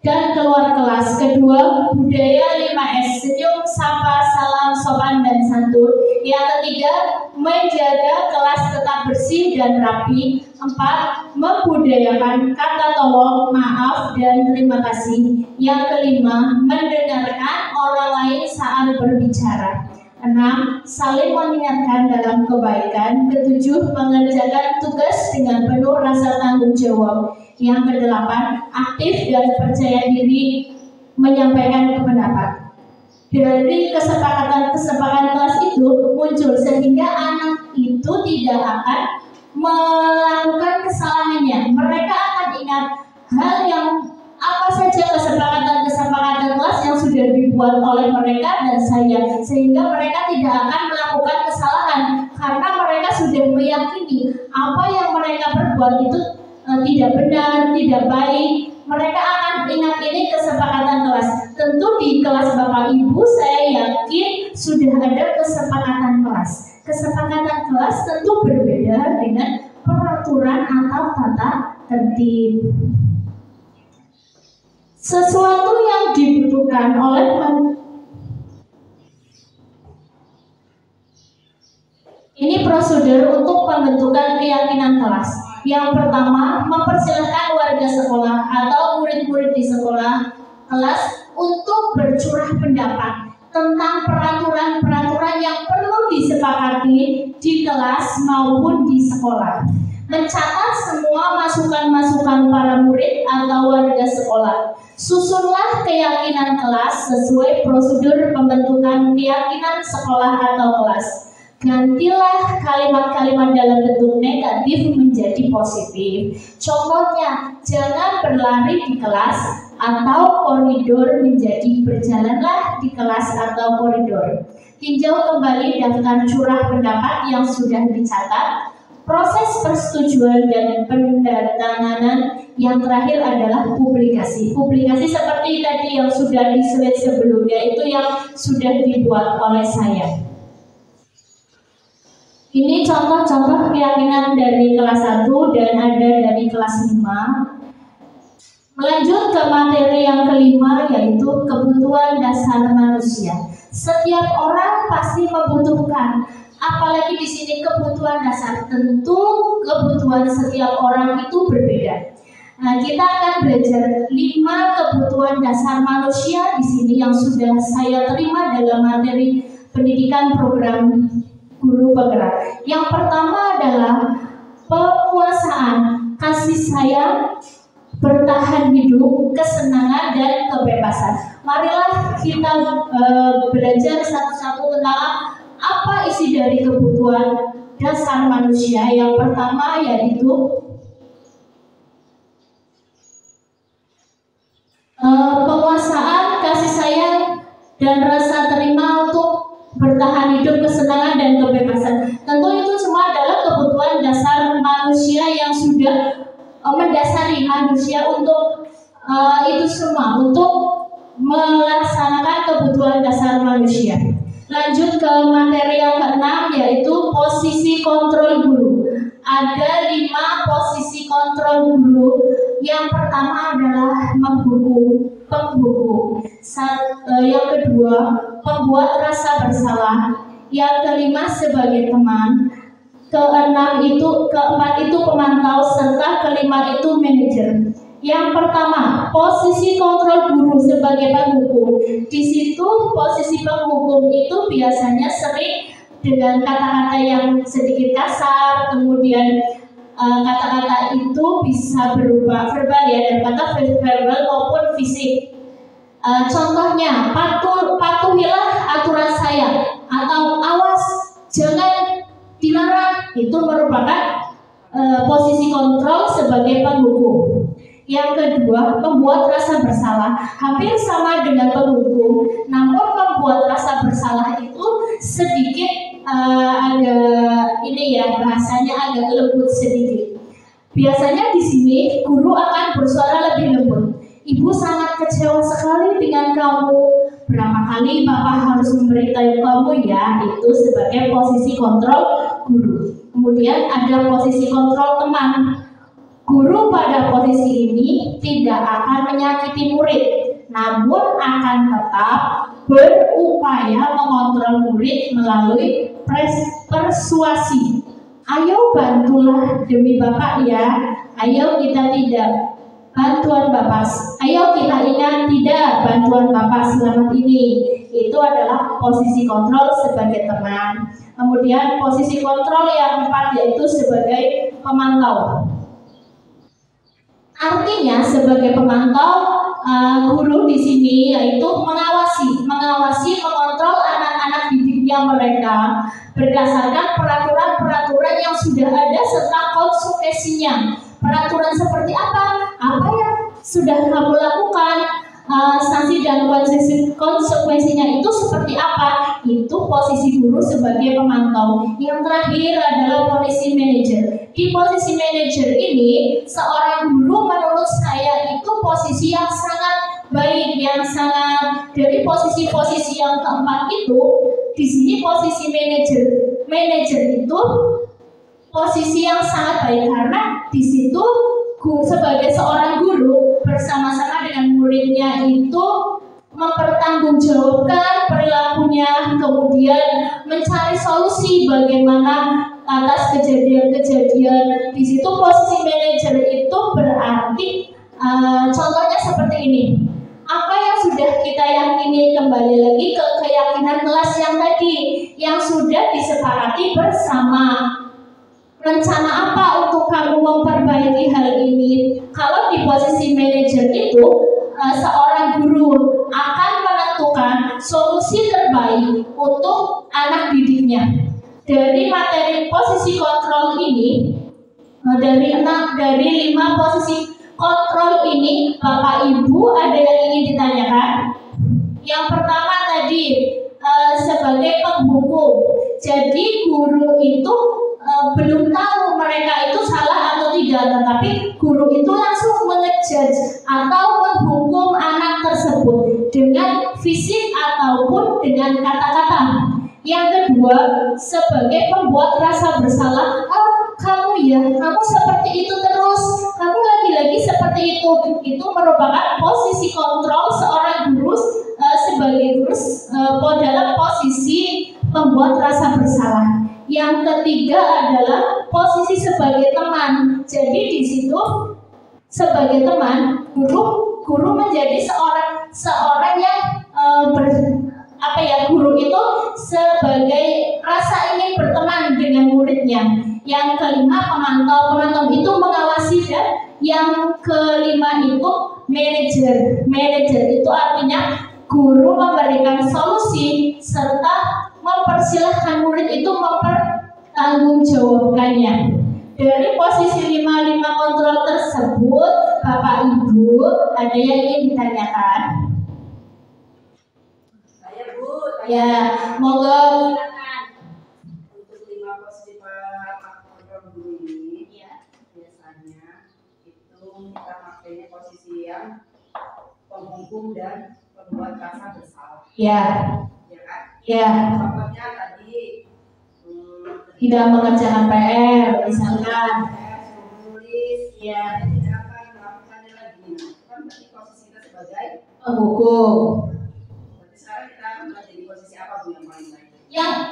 dan keluar kelas. Kedua, budaya 5S, senyum, sapa, salam, sopan, dan santun. Yang ketiga, menjaga kelas tetap bersih dan rapi. 4, membudayakan kata tolong, maaf, dan terima kasih. Yang kelima, mendengarkan orang lain saat berbicara. 6, saling mengingatkan dalam kebaikan. Ketujuh, mengerjakan tugas dengan penuh rasa tanggung jawab. Yang kedelapan, aktif dan percaya diri menyampaikan pendapat. Dari kesepakatan kelas itu muncul sehingga anak itu tidak akan melakukan kesalahannya. Mereka akan ingat hal yang apa saja kesepakatan kelas yang sudah dibuat oleh mereka dan saya, sehingga mereka tidak akan melakukan kesalahan karena mereka sudah meyakini apa yang mereka perbuat itu tidak benar, tidak baik. Mereka akan ingat ini kesepakatan kelas. Tentu di kelas Bapak Ibu saya yakin sudah ada kesepakatan kelas. Kesepakatan kelas tentu berbeda dengan peraturan atau tata tertib. Sesuatu yang dibutuhkan oleh ini prosedur untuk pembentukan keyakinan kelas. Yang pertama, mempersilahkan warga sekolah atau murid-murid di sekolah kelas untuk bercurah pendapat tentang peraturan-peraturan yang perlu disepakati di kelas maupun di sekolah. Mencatat semua masukan-masukan para murid atau warga sekolah. Susunlah keyakinan kelas sesuai prosedur pembentukan keyakinan sekolah atau kelas. Gantilah kalimat-kalimat dalam bentuk negatif menjadi positif. Contohnya, jangan berlari di kelas atau koridor menjadi berjalanlah di kelas atau koridor. Tinjau kembali daftar curah pendapat yang sudah dicatat. Proses persetujuan dan pendatanganan yang terakhir adalah publikasi. Publikasi seperti tadi yang sudah di slide sebelumnya itu yang sudah dibuat oleh saya. Ini contoh-contoh keyakinan dari kelas 1 dan ada dari kelas 5. Melanjut ke materi yang kelima, yaitu kebutuhan dasar manusia. Setiap orang pasti membutuhkan, apalagi di sini kebutuhan dasar. Tentu kebutuhan setiap orang itu berbeda. Nah, kita akan belajar 5 kebutuhan dasar manusia di sini yang sudah saya terima dalam materi pendidikan program guru penggerak. Yang pertama adalah penguasaan, kasih sayang, bertahan hidup, kesenangan, dan kebebasan. Marilah kita belajar satu-satu tentang apa isi dari kebutuhan dasar manusia. Yang pertama yaitu penguasaan, kasih sayang, dan rasa terima untuk bertahan hidup, kesenangan, dan kebebasan. Tentu itu semua adalah kebutuhan dasar manusia yang sudah mendasari manusia untuk itu semua, untuk melaksanakan kebutuhan dasar manusia. Lanjut ke materi yang keenam, yaitu posisi kontrol guru. Ada 5 posisi kontrol guru. Yang pertama adalah menghukum, penghukum. Yang kedua, pembuat rasa bersalah. Yang kelima, sebagai teman. Keempat itu pemantau, serta kelima itu manajer. Yang pertama, posisi kontrol guru sebagai penghukum. Di situ posisi penghukum itu biasanya sering dengan kata-kata yang sedikit kasar, kemudian kata-kata itu bisa berupa verbal ya, dan kata verbal maupun fisik. Contohnya, patuhilah aturan saya, atau awas jangan dilarang, itu merupakan posisi kontrol sebagai penghukum. Yang kedua, membuat rasa bersalah, hampir sama dengan penghukum, namun membuat rasa bersalah itu sedikit agak ini ya, bahasanya agak lembut sedikit. Biasanya di sini guru akan bersuara lebih lembut. Ibu sangat kecewa sekali dengan kamu. Berapa kali Bapak harus memberitahu kamu ya? Itu sebagai posisi kontrol guru. Kemudian ada posisi kontrol teman. Guru pada posisi ini tidak akan menyakiti murid, namun akan tetap berupaya mengontrol murid melalui persuasi. Ayo bantulah demi Bapak ya. Ayo kita tidak bantuan Bapak. Ayo kita ingat tidak bantuan Bapak selamat ini. Itu adalah posisi kontrol sebagai teman. Kemudian posisi kontrol yang keempat yaitu sebagai pemantau. Artinya sebagai pemantau, guru di sini yaitu mengawasi, mengontrol anak-anak didiknya mereka berdasarkan peraturan-peraturan yang sudah ada serta konsekuensinya. Peraturan seperti apa? Apa yang sudah kamu lakukan? Sanksi dan konsekuensinya itu seperti apa? Itu posisi guru sebagai pemantau. Yang terakhir adalah posisi manajer. Di posisi manajer ini, seorang guru menurut saya itu posisi yang sangat baik, yang sangat dari posisi-posisi yang keempat itu. Di sini posisi manajer itu posisi yang sangat baik karena di situ sebagai seorang guru bersama-sama dengan muridnya itu mempertanggungjawabkan perilakunya, kemudian mencari solusi bagaimana atas kejadian-kejadian. Di situ posisi manajer itu berarti contohnya seperti ini. apa yang sudah kita yakini, kembali lagi ke keyakinan kelas yang tadi yang sudah disepakati bersama. Rencana apa untuk kamu memperbaiki hal ini? Kalau di posisi manajer itu, seorang guru akan menentukan solusi terbaik untuk anak didiknya. Dari materi posisi kontrol ini, dari 5 posisi kontrol ini, Bapak Ibu ada yang ingin ditanyakan? Yang pertama tadi sebagai penghukum. Jadi guru itu belum tahu mereka itu salah atau tidak, tetapi guru itu langsung mengejudge atau menghukum anak tersebut dengan fisik ataupun dengan kata-kata. Yang kedua, sebagai pembuat rasa bersalah. Kamu seperti itu terus, kamu lagi-lagi seperti itu merupakan posisi kontrol seorang guru sebagai guru dalam posisi membuat rasa bersalah. Yang ketiga adalah posisi sebagai teman. Jadi di situ sebagai teman, guru menjadi seorang yang guru itu sebagai rasa ingin berteman dengan muridnya. Yang kelima pemantau itu mengawasi, dan yang kelima itu manajer itu artinya guru memberikan solusi serta mempersilahkan murid itu mempertanggungjawabkannya. Dari posisi 5 kontrol tersebut, Bapak Ibu ada yang ingin ditanyakan? Saya Bu, Ya, monggo. untuk 5 posisi kontrol guru ini, biasanya itu kita pakainya posisi yang penghukum dan pembuat rasa bersalah. Ya, Kan? ya. Contohnya tadi Tidak mengerjakan PR, misalkan. menulis, Ya, tidak akan melakukannya lagi. Itu kan berarti posisi kita sebagai penghukum. berarti sekarang kita berada di posisi apa Bu yang paling baik?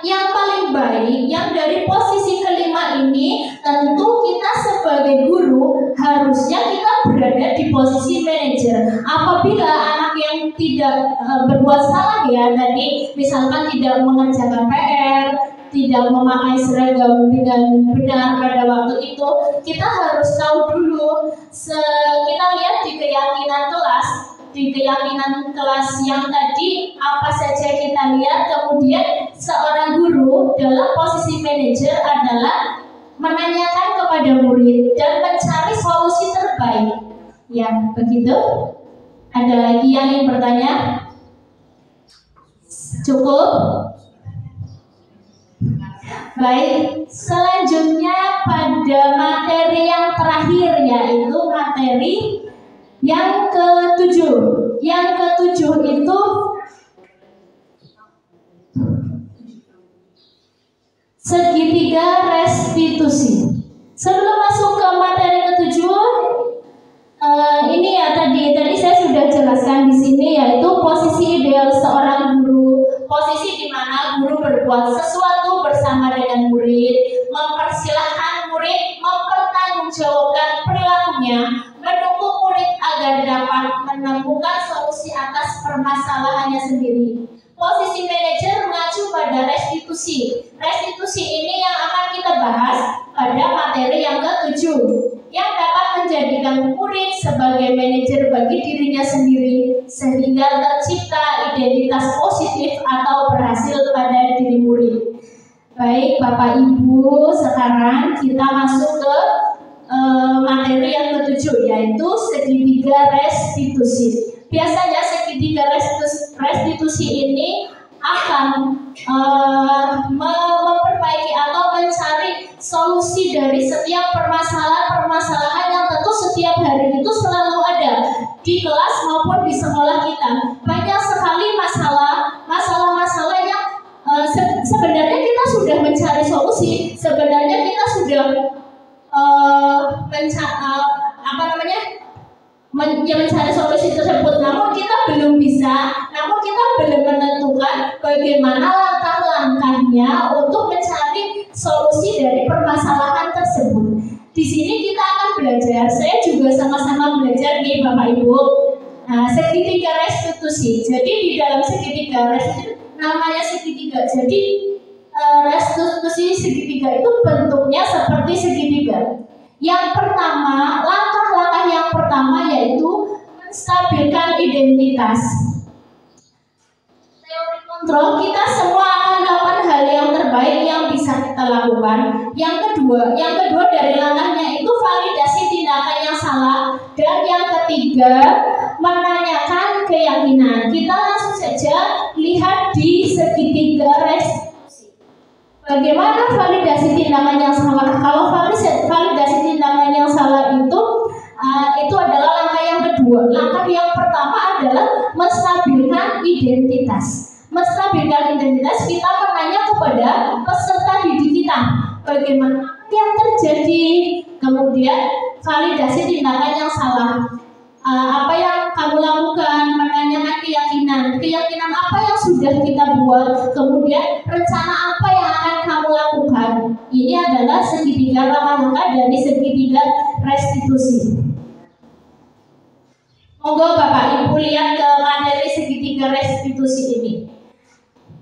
Yang paling baik, yang dari posisi kelima ini, tentu kita sebagai guru harusnya kita berada di posisi manajer. Apabila anak yang tidak berbuat salah, ya tadi misalkan tidak mengerjakan PR, tidak memakai seragam dengan benar pada waktu itu, kita harus tahu dulu. Kita lihat di keyakinan kelas yang tadi apa saja kita lihat. Kemudian seorang guru dalam posisi manajer adalah menanyakan kepada murid dan mencari solusi terbaik. Ya, begitu. Ada lagi yang ingin bertanya? Cukup? Baik, selanjutnya pada materi yang terakhir, yaitu materi yang ke-7. Yang ke-7 itu segitiga restitusi. Sebelum masuk ke materi ke-7, ini ya tadi saya sudah jelaskan di sini, yaitu posisi ideal seorang guru. Posisi di mana guru berbuat sesuatu bersama dengan murid, mempersilahkan murid mempertanggungjawabkan perilakunya, mendukung murid agar dapat menemukan solusi atas permasalahannya sendiri. Posisi manajer mengacu pada restitusi. Restitusi ini yang akan kita bahas pada materi yang ke-7, yang dapat menjadikan murid sebagai manajer bagi dirinya sendiri sehingga tercipta identitas positif atau berhasil pada diri murid. Baik Bapak Ibu, sekarang kita masuk ke materi yang ke-7, yaitu segitiga restitusi. Biasanya segitiga restitusi ini akan memperbaiki atau mencari solusi dari setiap permasalahan yang tentu setiap hari itu selalu ada di kelas maupun di sekolah kita. Banyak sekali masalah-masalah yang sebenarnya kita sudah mencari solusi, sebenarnya kita sudah mencari solusi tersebut, namun kita belum menentukan bagaimana langkah-langkahnya untuk mencari solusi dari permasalahan tersebut. Di sini kita akan belajar, saya juga sama-sama belajar nih Bapak Ibu. Nah, segitiga restitusi. Jadi di dalam segitiga restitusi namanya segitiga. Jadi restitusi segitiga itu bentuknya seperti segitiga. Yang pertama, langkah-langkah yang pertama yaitu menstabilkan identitas. Teori kontrol, kita semua akan melakukan hal yang terbaik yang bisa kita lakukan. Yang kedua dari langkahnya itu validasi tindakan yang salah. Dan yang ketiga, menanyakan keyakinan. Kita langsung saja lihat di segitiga restitusi. Bagaimana validasi tindakan yang salah? Kalau validasi tindakan yang salah itu adalah langkah yang kedua. Langkah yang pertama adalah menstabilkan identitas. Menstabilkan identitas, kita menanya kepada peserta didik kita bagaimana yang terjadi. Kemudian validasi tindakan yang salah. Apa yang kamu lakukan, menanyakan keyakinan apa yang sudah kita buat, kemudian rencana apa yang akan kamu lakukan. Ini adalah segitiga langkah-langkah dari segitiga restitusi. Monggo Bapak Ibu lihat ke materi segitiga restitusi ini.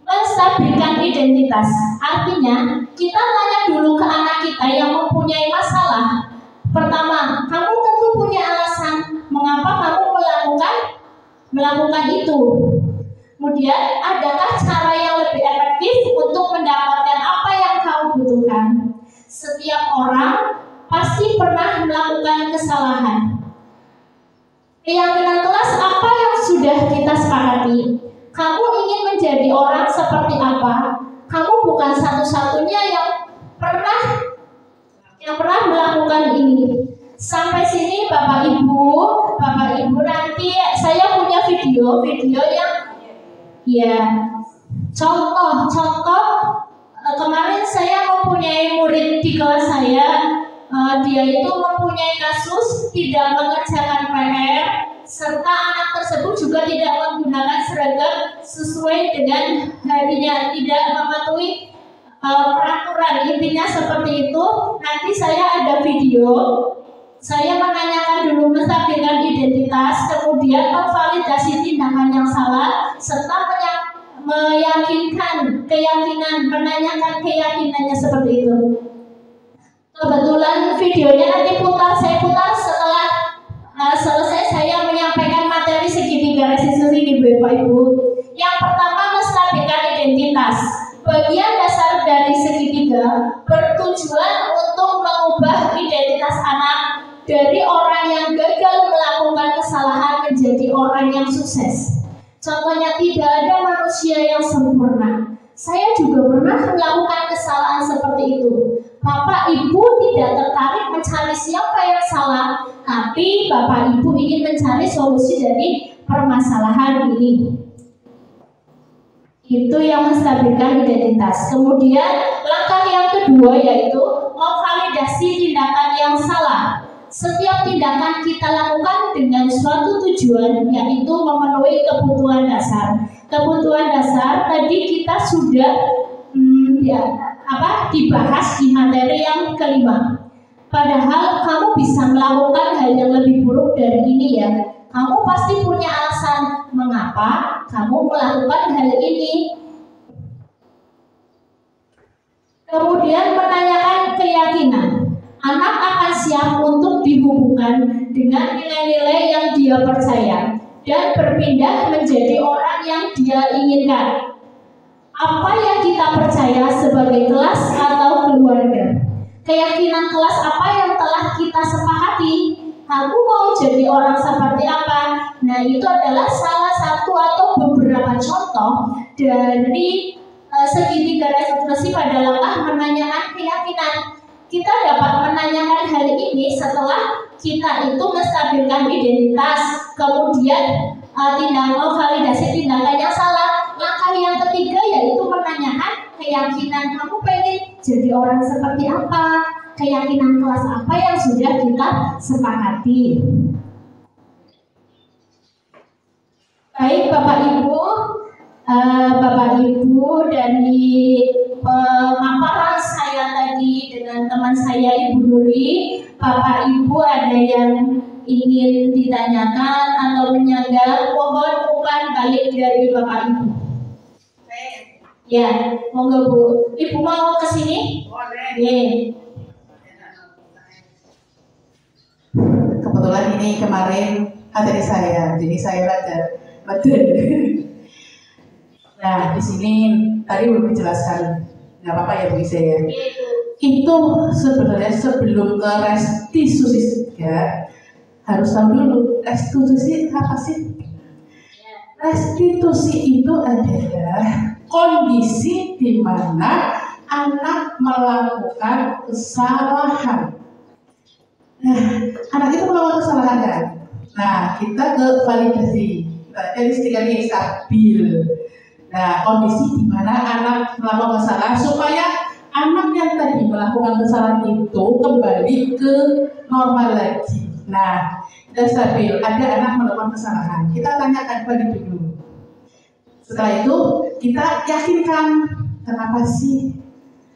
Menstabilkan identitas, artinya kita tanya dulu ke anak kita yang mempunyai masalah. Pertama, kamu tentu punya alasan mengapa kamu melakukan itu. Kemudian, adakah cara yang lebih efektif untuk mendapatkan apa yang kamu butuhkan? Setiap orang pasti pernah melakukan kesalahan. Keyakinan kelas apa yang sudah kita sepakati? Kamu ingin menjadi orang seperti apa? Kamu bukan satu-satunya yang pernah melakukan ini. Sampai sini Bapak Ibu nanti saya punya video yang contoh kemarin saya mempunyai murid di kelas saya, dia itu mempunyai kasus tidak mengerjakan PR serta anak tersebut juga tidak menggunakan seragam sesuai dengan harinya, tidak mematuhi peraturan. Intinya seperti itu. Nanti saya ada video. Saya menanyakan dulu menstabilkan identitas, kemudian memvalidasi tindakan yang salah, serta meyakinkan keyakinan, menanyakan keyakinannya seperti itu. Kebetulan videonya nanti saya putar setelah selesai saya menyampaikan materi segitiga restitusi di Bapak Ibu. Yang pertama, menstabilkan identitas. Bagian dasar dari segitiga bertujuan untuk mengubah identitas anak dari orang yang gagal melakukan kesalahan menjadi orang yang sukses. Contohnya, tidak ada manusia yang sempurna. Saya juga pernah melakukan kesalahan seperti itu. Bapak Ibu tidak tertarik mencari siapa yang salah, tapi Bapak Ibu ingin mencari solusi dari permasalahan ini. Itu yang menstabilkan identitas. Kemudian langkah yang kedua yaitu memvalidasi tindakan yang salah. Setiap tindakan kita lakukan dengan suatu tujuan, yaitu memenuhi kebutuhan dasar. Kebutuhan dasar tadi kita sudah dibahas di materi yang kelima. Padahal kamu bisa melakukan hal yang lebih buruk dari ini ya. Kamu pasti punya alasan mengapa kamu melakukan hal ini. Kemudian menanyakan keyakinan. Anak akan siap untuk dihubungkan dengan nilai-nilai yang dia percaya dan berpindah menjadi orang yang dia inginkan. Apa yang kita percaya sebagai kelas atau keluarga? Keyakinan kelas apa yang telah kita sepakati? Kamu mau jadi orang seperti apa? Nah, itu adalah salah satu atau beberapa contoh dari segitiga restitusi pada langkah menanyakan keyakinan. Kita dapat menanyakan hal ini setelah kita itu menstabilkan identitas, kemudian validasi tindakan yang salah. Langkah yang ketiga yaitu menanyakan keyakinan. Kamu pengen jadi orang seperti apa? Keyakinan kelas apa yang sudah kita sepakati? Baik Bapak Ibu, dari pemaparan saya tadi dengan teman saya Ibu Nuri, Bapak Ibu ada yang ingin ditanyakan atau menyanggah, mohon umpan balik dari Bapak Ibu. Ya, monggo Bu. Ibu mau ke sini? Boleh. Kebetulan ini kemarin materi saya, jadi saya belajar. Nah, di sini tadi belum dijelaskan, nggak apa-apa ya Bu Ise ya. Itu sebenarnya sebelum ke restitusi ya, harus tahu dulu restitusi apa sih? Restitusi itu adalah kondisi di mana anak melakukan kesalahan. Nah, anak itu melakukan kesalahan kan? Nah, kita ke validasi. Jadi ini stabil. Nah, kondisi di mana anak melakukan kesalahan supaya anak yang tadi melakukan kesalahan itu kembali ke normal lagi. Nah, kita stabil. Ada anak melakukan kesalahan. Kita tanyakan balik dulu. Setelah itu kita yakinkan kenapa sih?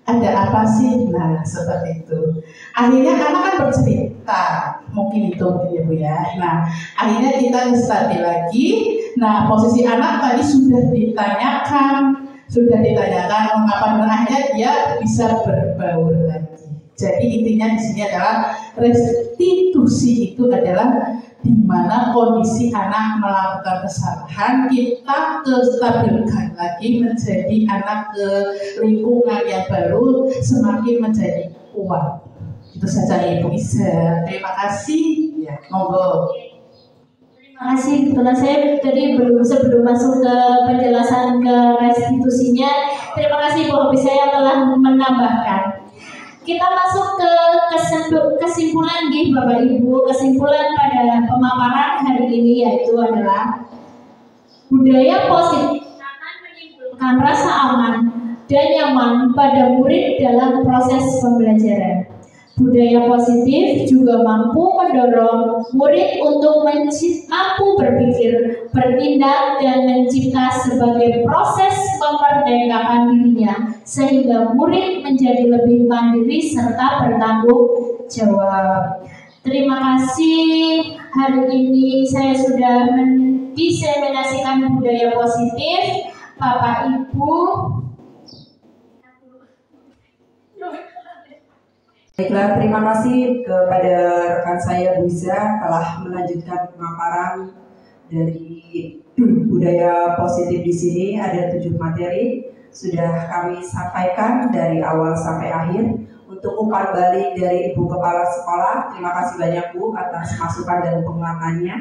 Ada apa sih? Nah, seperti itu. Akhirnya anak kan bercerita, mungkin ya Bu ya. Nah, akhirnya kita stabil lagi. Nah, posisi anak tadi sudah ditanyakan ungkapan, dan akhirnya dia bisa berbaur lagi. Jadi intinya di sini adalah restitusi itu adalah di mana kondisi anak melakukan kesalahan, kita stabilkan lagi menjadi anak ke lingkungan yang baru, semakin menjadi kuat. Itu saja Ibu Isa. Terima kasih. Ya, monggo. Terima kasih. Kebetulan saya tadi sebelum masuk ke penjelasan ke restitusinya, terima kasih Bu Hobi saya telah menambahkan. Kita masuk ke kesimpulan nih Bapak Ibu. Kesimpulan pada pemaparan hari ini yaitu adalah budaya positif akan menimbulkan rasa aman dan nyaman pada murid dalam proses pembelajaran. Budaya positif juga mampu mendorong murid untuk mampu berpikir, bertindak, dan mencipta sebagai proses memerdekakan dirinya, sehingga murid menjadi lebih mandiri serta bertanggung jawab. Terima kasih. Hari ini saya sudah mendiseminasikan budaya positif. Bapak Ibu, baiklah, terima kasih kepada rekan saya Bu Iza telah melanjutkan pemaparan dari budaya positif di sini. Ada 7 materi sudah kami sampaikan dari awal sampai akhir. Untuk umpan balik dari Ibu Kepala Sekolah, terima kasih banyak Bu atas masukan dan penguatannya.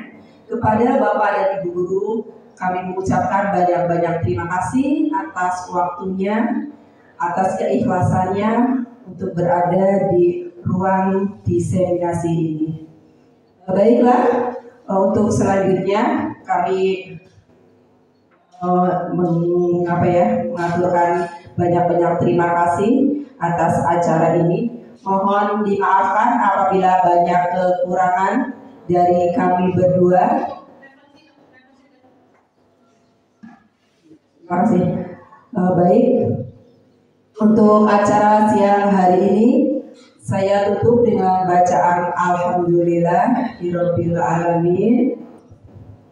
Kepada Bapak dan Ibu Guru, kami mengucapkan banyak-banyak terima kasih atas waktunya, atas keikhlasannya untuk berada di ruang diseminasi ini. Baiklah, untuk selanjutnya kami mengaturkan banyak-banyak terima kasih atas acara ini. Mohon dimaafkan apabila banyak kekurangan dari kami berdua. Terima kasih. Baik. Untuk acara siang hari ini, saya tutup dengan bacaan Alhamdulillahirabbil alamin.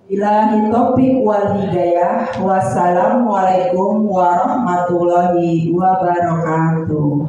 Billahi taufiq wal hidayah. Wassalamualaikum warahmatullahi wabarakatuh.